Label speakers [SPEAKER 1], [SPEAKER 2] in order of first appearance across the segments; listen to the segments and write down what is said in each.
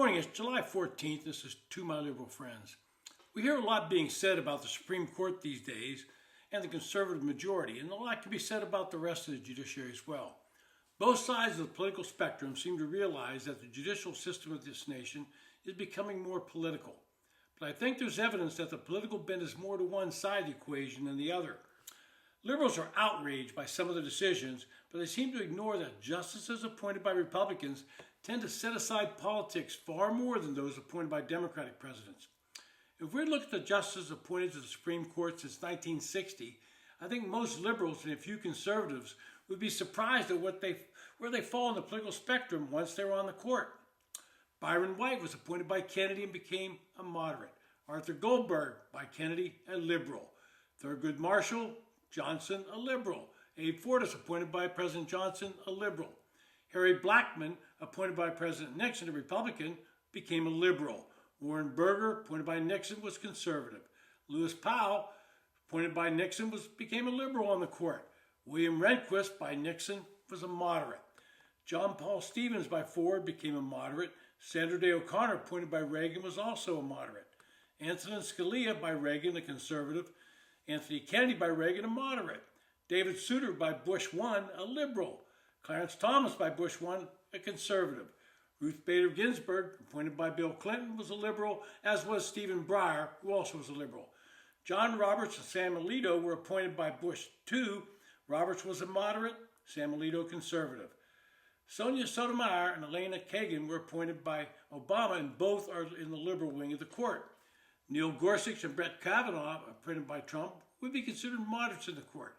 [SPEAKER 1] morning, it's July 14th. This is To My Liberal Friends. We hear a lot being said about the Supreme Court these days and the conservative majority, and a lot can be said about the rest of the judiciary as well. Both sides of the political spectrum seem to realize that the judicial system of this nation is becoming more political. But I think there's evidence that the political bent is more to one side of the equation than the other. Liberals are outraged by some of the decisions, but they seem to ignore that justices appointed by Republicans tend to set aside politics far more than those appointed by Democratic presidents. If we look at the justices appointed to the Supreme Court since 1960, I think most liberals and a few conservatives would be surprised at where they fall on the political spectrum once they're on the court. Byron White was appointed by Kennedy and became a moderate. Arthur Goldberg by Kennedy, a liberal. Thurgood Marshall, Johnson, a liberal. Abe Fortas, appointed by President Johnson, a liberal. Harry Blackmun, appointed by President Nixon, a Republican, became a liberal. Warren Burger, appointed by Nixon, was conservative. Lewis Powell, appointed by Nixon, became a liberal on the court. William Rehnquist, by Nixon, was a moderate. John Paul Stevens, by Ford, became a moderate. Sandra Day O'Connor, appointed by Reagan, was also a moderate. Antonin Scalia, by Reagan, a conservative. Anthony Kennedy, by Reagan, a moderate. David Souter, by Bush 1, a liberal. Clarence Thomas, by Bush 1, a conservative. Ruth Bader Ginsburg, appointed by Bill Clinton, was a liberal, as was Stephen Breyer, who also was a liberal. John Roberts and Sam Alito were appointed by Bush 2. Roberts was a moderate, Sam Alito conservative. Sonia Sotomayor and Elena Kagan were appointed by Obama, and both are in the liberal wing of the court. Neil Gorsuch and Brett Kavanaugh, appointed by Trump, would be considered moderates in the court.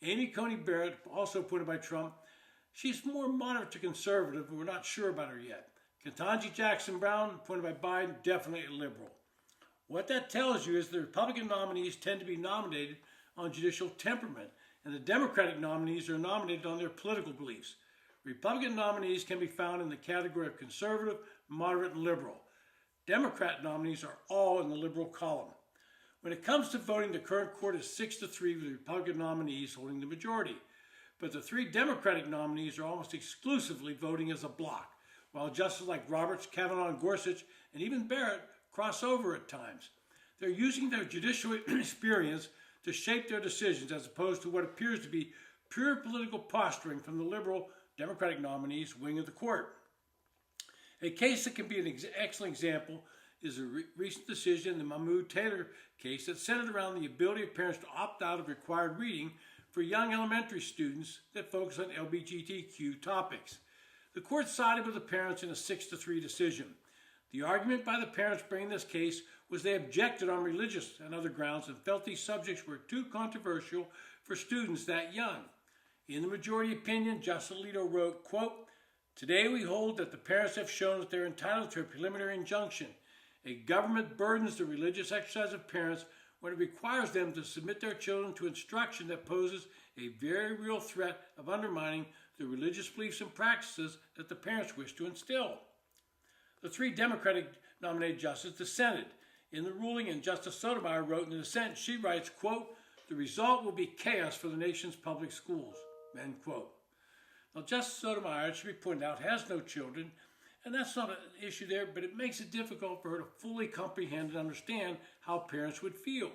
[SPEAKER 1] Amy Coney Barrett, also appointed by Trump, she's more moderate to conservative, and we're not sure about her yet. Ketanji Jackson Brown, appointed by Biden, definitely a liberal. What that tells you is the Republican nominees tend to be nominated on judicial temperament, and the Democratic nominees are nominated on their political beliefs. Republican nominees can be found in the category of conservative, moderate, and liberal. Democrat nominees are all in the liberal column. When it comes to voting, the current court is 6-3 with the Republican nominees holding the majority. But the three Democratic nominees are almost exclusively voting as a bloc, while justices like Roberts, Kavanaugh, and Gorsuch, and even Barrett cross over at times. They're using their judicial experience to shape their decisions as opposed to what appears to be pure political posturing from the liberal Democratic nominees wing of the court. A case that can be an excellent example is a recent decision in the Mahmoud Taylor case that centered around the ability of parents to opt out of required reading for young elementary students that focus on LGBTQ topics. The court sided with the parents in a 6-3 decision. The argument by the parents bringing this case was they objected on religious and other grounds and felt these subjects were too controversial for students that young. In the majority opinion, Justice Alito wrote, quote, "Today we hold that the parents have shown that they're entitled to a preliminary injunction. A government burdens the religious exercise of parents when it requires them to submit their children to instruction that poses a very real threat of undermining the religious beliefs and practices that the parents wish to instill." The three Democratic nominated justices dissented. In the ruling, and Justice Sotomayor wrote in the dissent, she writes, quote, "The result will be chaos for the nation's public schools," end quote. Now, Justice Sotomayor, it should be pointed out, has no children, and that's not an issue there, but it makes it difficult for her to fully comprehend and understand how parents would feel.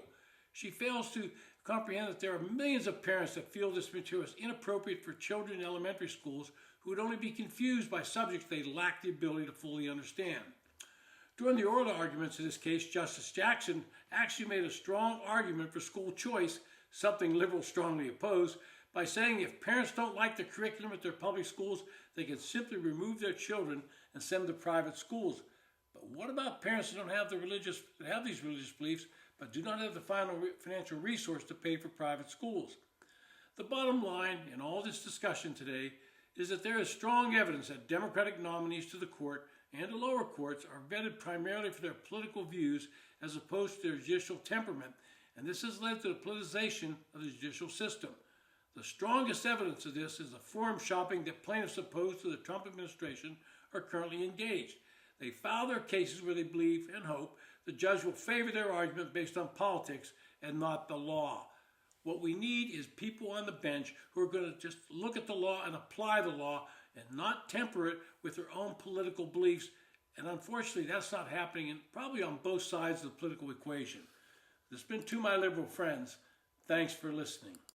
[SPEAKER 1] She fails to comprehend that there are millions of parents that feel this material is inappropriate for children in elementary schools who would only be confused by subjects they lack the ability to fully understand. During the oral arguments in this case, Justice Jackson actually made a strong argument for school choice, something liberals strongly oppose, by saying if parents don't like the curriculum at their public schools, they can simply remove their children and send them to private schools. But what about parents that have these religious beliefs, but do not have the financial resource to pay for private schools? The bottom line in all this discussion today is that there is strong evidence that Democratic nominees to the court and the lower courts are vetted primarily for their political views as opposed to their judicial temperament, and this has led to the politicization of the judicial system. The strongest evidence of this is the forum shopping that plaintiffs opposed to the Trump administration are currently engaged. They file their cases where they believe and hope the judge will favor their argument based on politics and not the law. What we need is people on the bench who are going to just look at the law and apply the law and not temper it with their own political beliefs And unfortunately, that's not happening, and probably on both sides of the political equation. This has been To My Liberal Friends. Thanks for listening.